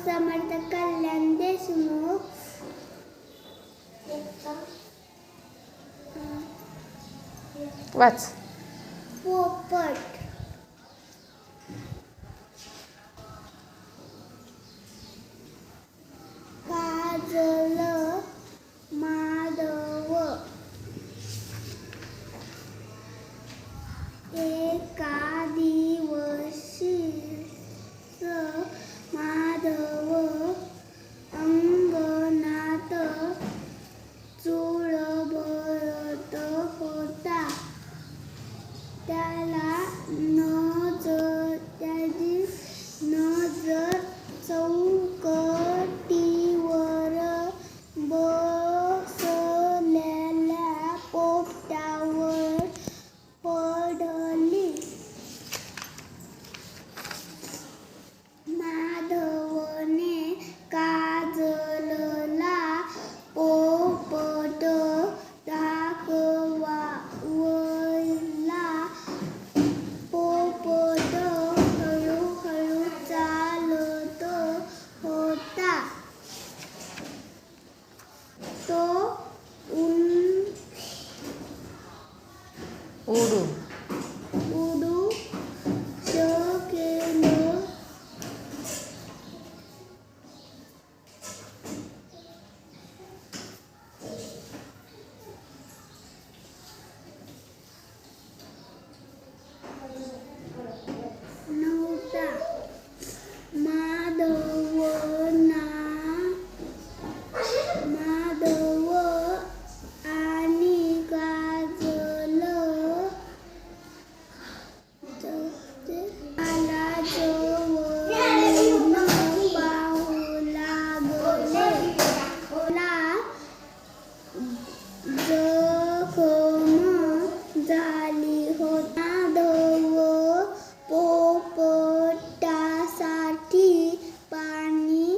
समर्थ कल्याण देशमुख वाच. पोपट काजल माधव एका दिवशी माधव अंगणात चूल भरत होता. त्याची नजर चौकटीवर बसलेल्या पोपटावर पडली. माधवने काजलला पोपट दाखवला. पोपट हळूहळू चालत होता. तो उडू शकेल नव्हता. माधव आणि काजल त्याला जवळून पाहू लागले. जखम झाली होती. माधव पोपटासाठी पाणी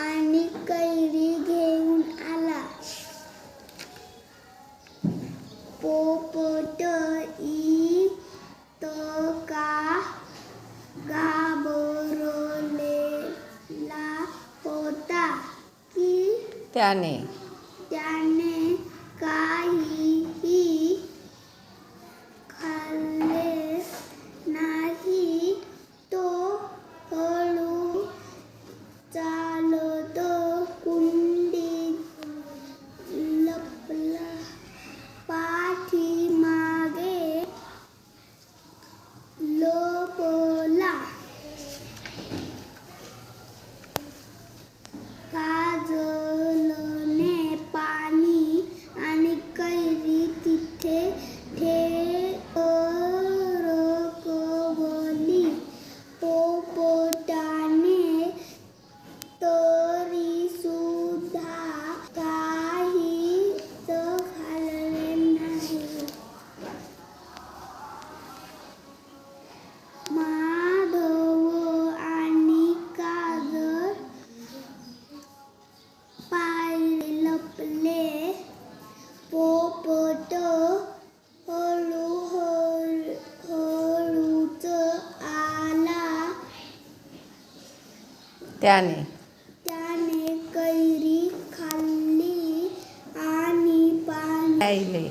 आणि कैरी घेऊन आला. पोपट इतका घाबरलेला होता की त्याने काहीही खाल्ले नाही. तो हळू चालत कुंडीत लपला. पाठीमागे लपला. काजलने पाणी आणि कैरी तिथे रखवली. पोपटाने तरीसुद्धा काहीच खाल्ले नाही. माधव आणि काजल पायरीत लपले. पोपट हळूच आला. त्याने कैरी खाल्ली आणि पाणी प्यायले.